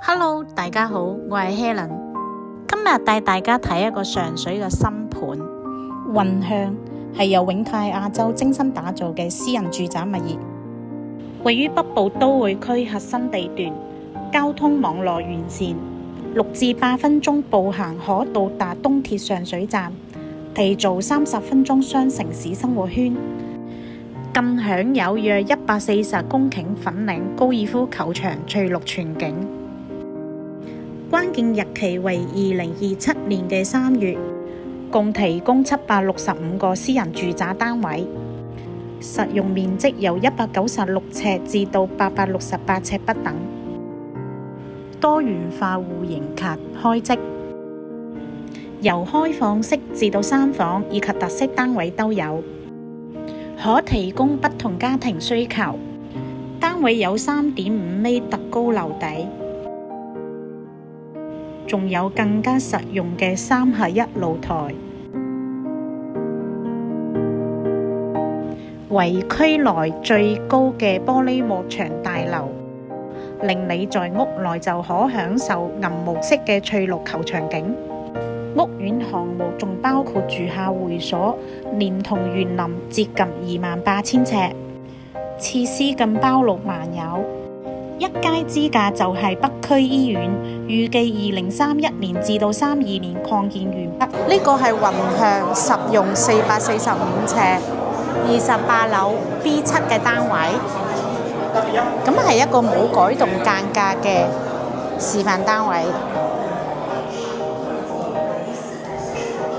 Hello， 大家好，我係 Helen。今日帶大家睇一個上水嘅新盤，雲向係由永泰亞洲精心打造嘅私人住宅物業，位於北部都會區核心地段，交通網絡完善，6至8分鐘步行可到達東鐵上水站，締造30分鐘雙城市生活圈，更享有約140公頃粉嶺高爾夫球場翠綠全景。關鍵日期為2027年嘅3月，共提供765個私人住宅單位，實用面積由196尺至到868尺不等，多元化戶型及開積，由開放式至到3房以及特色單位都有，可提供不同家庭需求。單位有3.5米特高樓底，仲有更加實用嘅3合1露台，為區內最高嘅玻璃幕牆大樓，令你在屋內就可享受銀幕式嘅翠綠球場景。屋苑項目仲包括住客會所，連同園林接近28,000尺，設施更包羅萬有。一街之隔就係北區醫院，預計2031年至到32年擴建完畢。呢個係雲向實用445尺28樓 B7 嘅單位，咁係一個冇改動間隔嘅示範單位。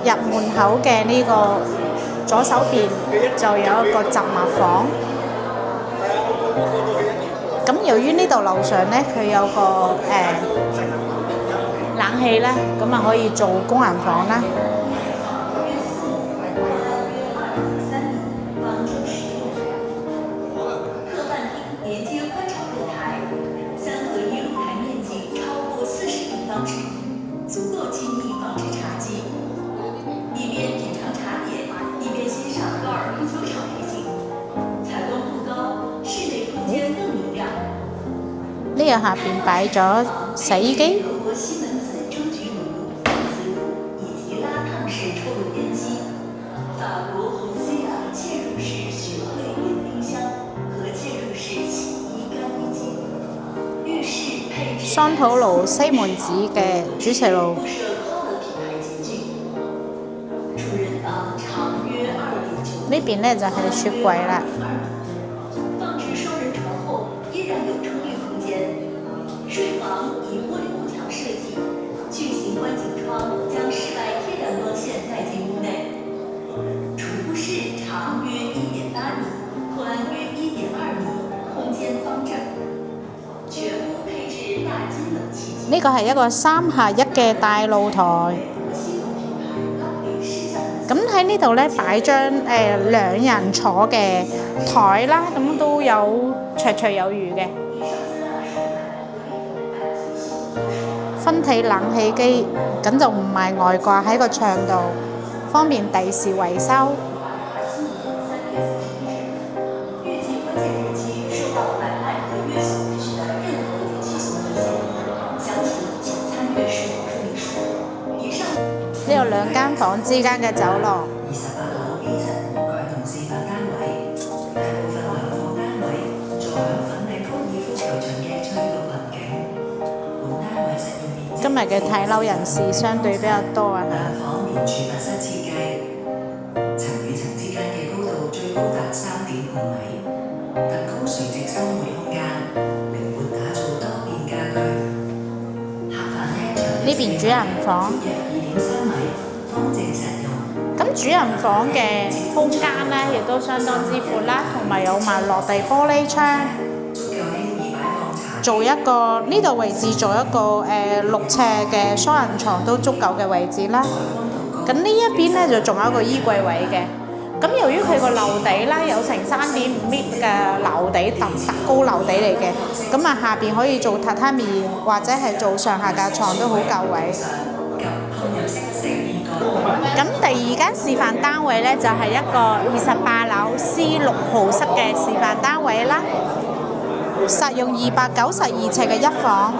入門口嘅呢個左手邊就有一個雜物房。咁由於呢度樓上呢，佢有個冷氣呢，咁可以做工人房啦。連接寬敞露台，3合1露台面積超過40平方尺，足夠親密放置茶几，一邊品嘗茶點，一邊欣賞高爾夫球場美景。採光度高，室內空間更明亮。呢個下邊擺咗洗衣機。西門子蒸焗爐、子爐以及拉燙式抽油煙機，法國紅西亞嵌入式雪櫃電冰箱和嵌入式洗衣乾衣機，浴室配置雙土爐西門子嘅主食爐。呢邊呢就係雪櫃啦。放置雙人床後依然有充裕空間。睡房以玻璃幕牆設計，巨型觀景窗將室外天然光線帶進屋內。儲物室長約1.8米，寬約1.2米，空間方正。全屋配置大金冷氣機。呢個係一個3合1嘅大露台。咁喺呢度呢，擺張2人坐嘅台啦，咁都有綽綽有餘嘅。分體冷氣機，咁就唔係外掛喺個牆度，方便第時維修。呢度2間房之間嘅走廊。28樓 B7 改動示範單位，大部分兩房單位坐享粉嶺高爾夫球場嘅翠綠環境。本單位實用面積。今日嘅睇樓人士相對比較多啊。兩房連儲物室設計，層與層之間嘅高度最高達3.5米，特高垂直生活空間，靈活打造多變家居。客飯廳場呢邊主人房。2.3米，方正實用。咁主人房嘅空間呢，亦都相當之闊啦，同埋有埋落地玻璃窗，做一個呢度位置做一個6尺嘅雙人床都足夠嘅位置啦。咁呢一邊呢，就仲有一個衣櫃位嘅。咁由於佢個樓底啦有成3.5米嘅樓底特高樓底嚟嘅，咁啊下邊可以做榻榻米或者係做上下架床都好夠位。咁第2間示範單位呢，就係一個28樓 C6號室嘅示範單位啦，實用292尺嘅1房。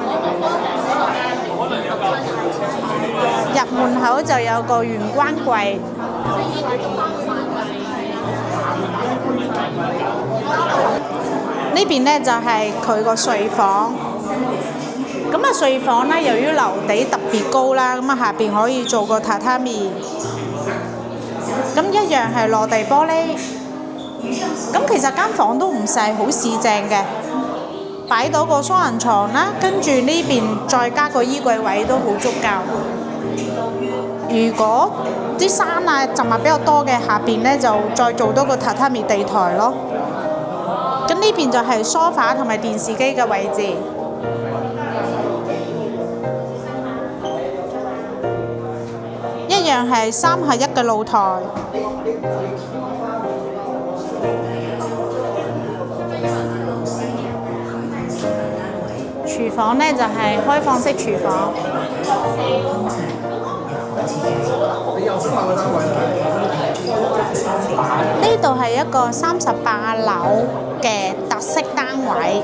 入門口就有個玄關櫃，呢邊呢就係佢個睡房。咁啊，睡房呢，由於樓底特別高啦，咁啊下邊可以做個榻榻米，咁一樣係落地玻璃。咁其實間房都唔細，好市正嘅，擺到個雙人床啦，跟住呢邊再加個衣櫃位都好足夠。如果啲衫啊雜物比較多嘅，下邊呢就再做多個榻榻米地台咯。咁呢邊就係梳化同埋電視機嘅位置。一樣係3合1嘅露台。廚房呢就係開放式廚房。呢度係一個38樓嘅特色單位。